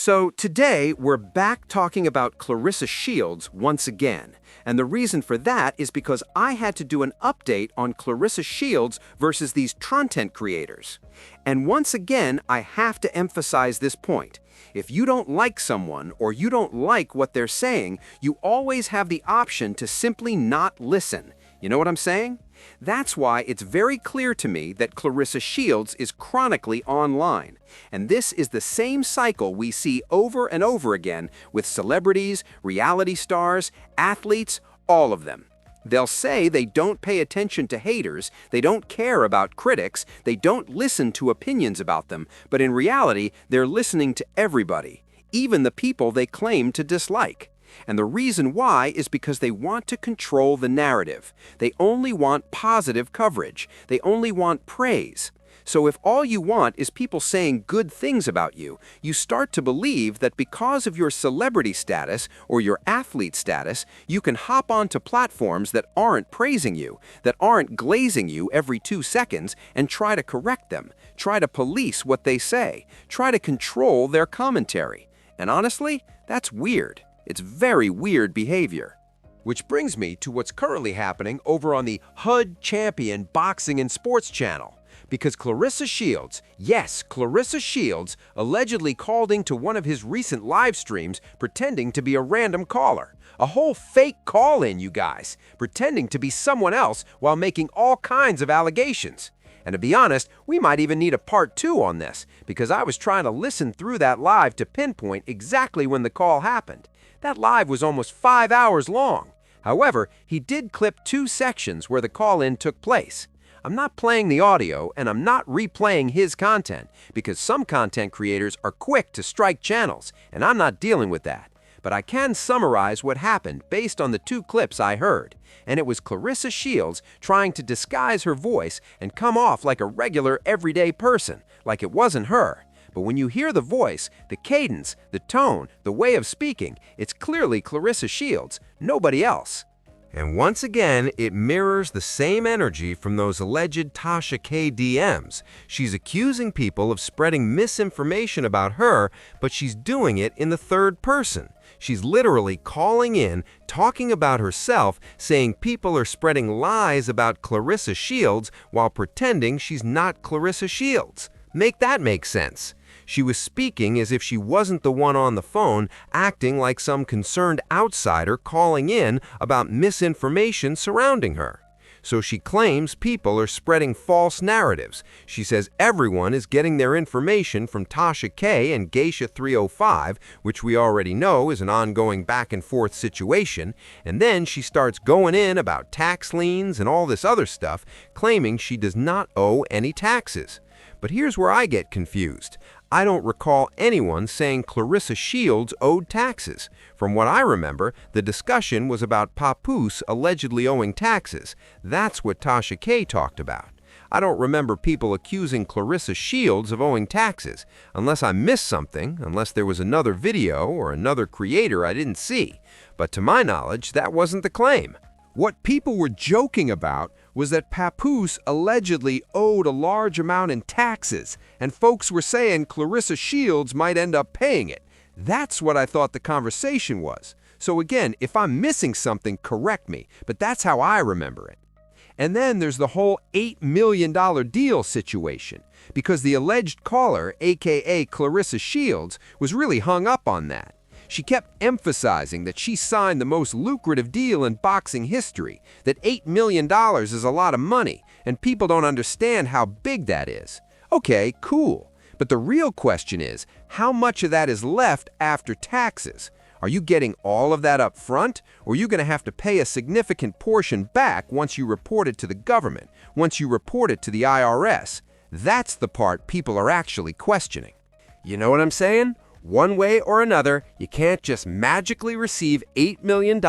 So today we're back talking about Claressa Shields once again. And the reason for that is because I had to do an update on Claressa Shields versus these content creators. And once again, I have to emphasize this point. If you don't like someone or you don't like what they're saying, you always have the option to simply not listen. You know what I'm saying? That's why it's very clear to me that Claressa Shields is chronically online. And this is the same cycle we see over and over again with celebrities, reality stars, athletes, all of them. They'll say they don't pay attention to haters, they don't care about critics, they don't listen to opinions about them, but in reality, they're listening to everybody, even the people they claim to dislike. And the reason why is because they want to control the narrative. They only want positive coverage. They only want praise. So if all you want is people saying good things about you, you start to believe that because of your celebrity status or your athlete status, you can hop onto platforms that aren't praising you, that aren't glazing you every 2 seconds, and try to correct them, try to police what they say, try to control their commentary. And honestly, that's weird. It's very weird behavior. Which brings me to what's currently happening over on the HUD Champion Boxing and Sports channel. Because Claressa Shields, yes, Claressa Shields, allegedly called into one of his recent live streams pretending to be a random caller. A whole fake call-in, you guys, pretending to be someone else while making all kinds of allegations. And to be honest, we might even need a part 2 on this, because I was trying to listen through that live to pinpoint exactly when the call happened. That live was almost 5 hours long. However, he did clip 2 sections where the call-in took place. I'm not playing the audio, and I'm not replaying his content, because some content creators are quick to strike channels, and I'm not dealing with that. But I can summarize what happened based on the 2 clips I heard. And it was Claressa Shields trying to disguise her voice and come off like a regular, everyday person, like it wasn't her. But when you hear the voice, the cadence, the tone, the way of speaking, it's clearly Claressa Shields, nobody else. And once again, it mirrors the same energy from those alleged Tasha K DMs. She's accusing people of spreading misinformation about her, but she's doing it in the third person. She's literally calling in, talking about herself, saying people are spreading lies about Claressa Shields while pretending she's not Claressa Shields. Make that make sense. She was speaking as if she wasn't the one on the phone, acting like some concerned outsider calling in about misinformation surrounding her. So she claims people are spreading false narratives. She says everyone is getting their information from Tasha K and Geisha 305, which we already know is an ongoing back-and-forth situation, and then she starts going in about tax liens and all this other stuff, claiming she does not owe any taxes. But here's where I get confused. I don't recall anyone saying Claressa Shields owed taxes. From what I remember, the discussion was about Papoose allegedly owing taxes. That's what Tasha K talked about. I don't remember people accusing Claressa Shields of owing taxes, unless I missed something, unless there was another video or another creator I didn't see. But to my knowledge, that wasn't the claim. What people were joking about was that Papoose allegedly owed a large amount in taxes, and folks were saying Claressa Shields might end up paying it. That's what I thought the conversation was. So again, if I'm missing something, correct me, but that's how I remember it. And then there's the whole $8 million deal situation, because the alleged caller, aka Claressa Shields, was really hung up on that. She kept emphasizing that she signed the most lucrative deal in boxing history, that $8 million is a lot of money, and people don't understand how big that is. Okay, cool. But the real question is, how much of that is left after taxes? Are you getting all of that up front, or are you going to have to pay a significant portion back once you report it to the government, once you report it to the IRS? That's the part people are actually questioning. You know what I'm saying? One way or another, you can't just magically receive $8 million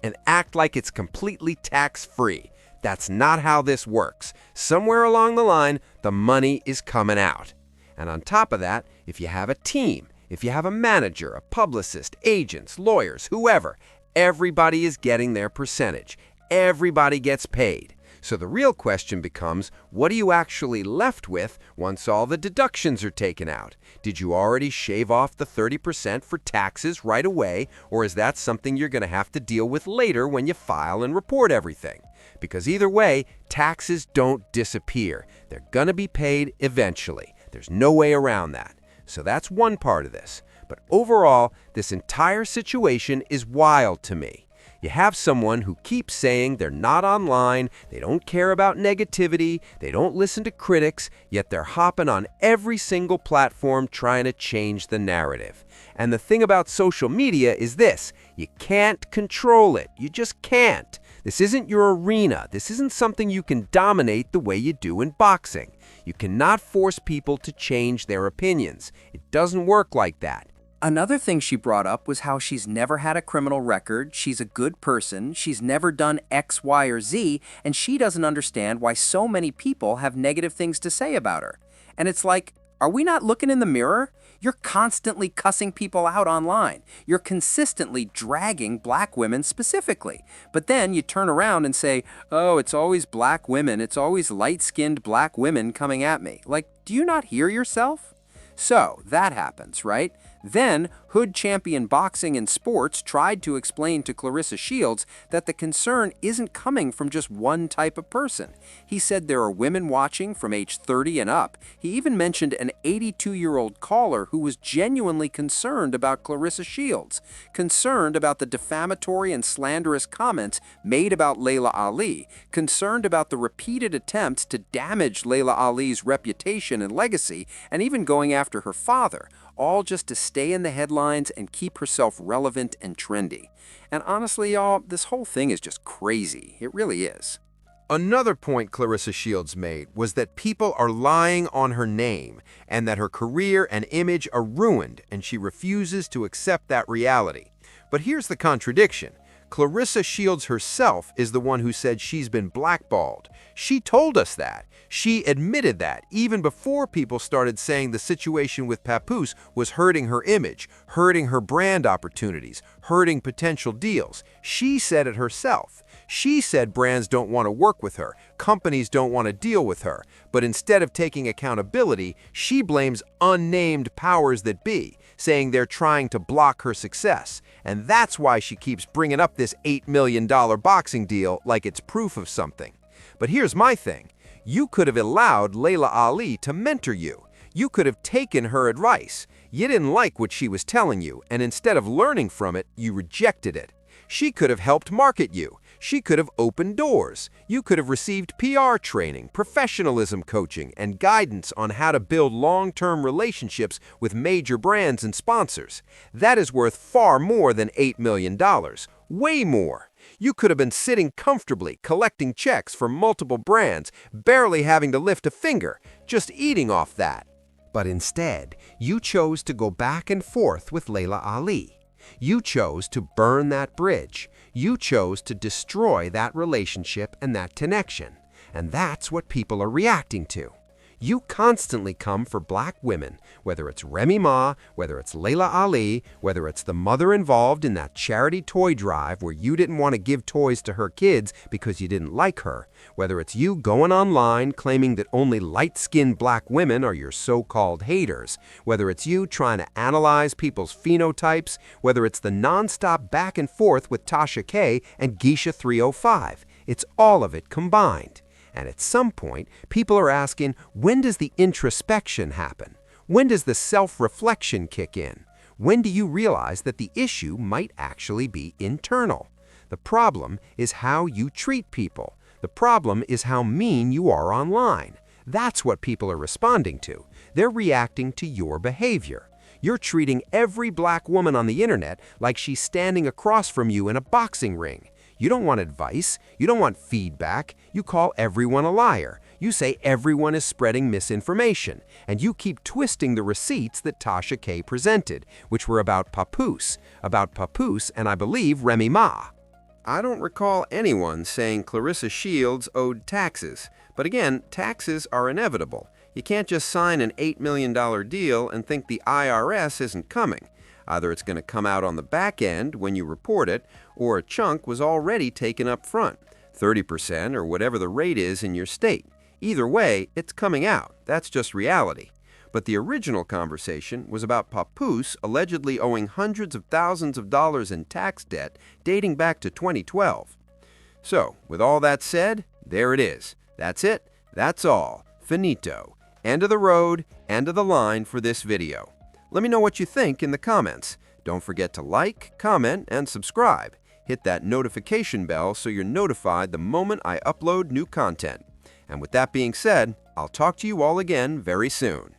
and act like it's completely tax-free. That's not how this works. Somewhere along the line, the money is coming out. And on top of that, if you have a team, if you have a manager, a publicist, agents, lawyers, whoever, everybody is getting their percentage. Everybody gets paid. So the real question becomes, what are you actually left with once all the deductions are taken out? Did you already shave off the 30% for taxes right away, or is that something you're going to have to deal with later when you file and report everything? Because either way, taxes don't disappear. They're going to be paid eventually. There's no way around that. So that's one part of this. But overall, this entire situation is wild to me. You have someone who keeps saying they're not online, they don't care about negativity, they don't listen to critics, yet they're hopping on every single platform trying to change the narrative. And the thing about social media is this: you can't control it. You just can't. This isn't your arena. This isn't something you can dominate the way you do in boxing. You cannot force people to change their opinions. It doesn't work like that. Another thing she brought up was how she's never had a criminal record, she's a good person, she's never done X, Y, or Z, and she doesn't understand why so many people have negative things to say about her. And it's like, are we not looking in the mirror? You're constantly cussing people out online. You're consistently dragging black women specifically. But then you turn around and say, oh, it's always black women, it's always light-skinned black women coming at me. Like, do you not hear yourself? So, that happens, right? Then, Hood Champion Boxing and Sports tried to explain to Claressa Shields that the concern isn't coming from just one type of person. He said there are women watching from age 30 and up. He even mentioned an 82-year-old caller who was genuinely concerned about Claressa Shields, concerned about the defamatory and slanderous comments made about Laila Ali, concerned about the repeated attempts to damage Laila Ali's reputation and legacy, and even going after her father, all just to stay in the headlines and keep herself relevant and trendy. And honestly, y'all, this whole thing is just crazy. It really is. Another point Claressa Shields made was that people are lying on her name and that her career and image are ruined, and she refuses to accept that reality. But here's the contradiction. Claressa Shields herself is the one who said she's been blackballed. She told us that. She admitted that even before people started saying the situation with Papoose was hurting her image, hurting her brand opportunities, hurting potential deals. She said it herself. She said brands don't want to work with her, companies don't want to deal with her, but instead of taking accountability, she blames unnamed powers that be, saying they're trying to block her success. And that's why she keeps bringing up this $8 million boxing deal like it's proof of something. But here's my thing. You could have allowed Laila Ali to mentor you. You could have taken her advice. You didn't like what she was telling you, and instead of learning from it, you rejected it. She could have helped market you. She could have opened doors. You could have received PR training, professionalism coaching, and guidance on how to build long-term relationships with major brands and sponsors. That is worth far more than $8 million. Way more. You could have been sitting comfortably, collecting checks for multiple brands, barely having to lift a finger, just eating off that. But instead, you chose to go back and forth with Laila Ali. You chose to burn that bridge. You chose to destroy that relationship and that connection. And that's what people are reacting to. You constantly come for black women, whether it's Remy Ma, whether it's Laila Ali, whether it's the mother involved in that charity toy drive where you didn't want to give toys to her kids because you didn't like her, whether it's you going online claiming that only light-skinned black women are your so-called haters, whether it's you trying to analyze people's phenotypes, whether it's the non-stop back and forth with Tasha K and Geisha 305. It's all of it combined. And at some point, people are asking, when does the introspection happen? When does the self-reflection kick in? When do you realize that the issue might actually be internal? The problem is how you treat people. The problem is how mean you are online. That's what people are responding to. They're reacting to your behavior. You're treating every black woman on the internet like she's standing across from you in a boxing ring. You don't want advice. You don't want feedback. You call everyone a liar. You say everyone is spreading misinformation. And you keep twisting the receipts that Tasha K presented, which were about Papoose and I believe Remy Ma. I don't recall anyone saying Claressa Shields owed taxes. But again, taxes are inevitable. You can't just sign an $8 million deal and think the IRS isn't coming. Either it's going to come out on the back end when you report it, or a chunk was already taken up front. 30%, or whatever the rate is in your state. Either way, it's coming out. That's just reality. But the original conversation was about Papoose allegedly owing hundreds of thousands of dollars in tax debt dating back to 2012. So, with all that said, there it is. That's it. That's all. Finito. End of the road, end of the line for this video. Let me know what you think in the comments. Don't forget to like, comment, and subscribe. Hit that notification bell so you're notified the moment I upload new content. And with that being said, I'll talk to you all again very soon.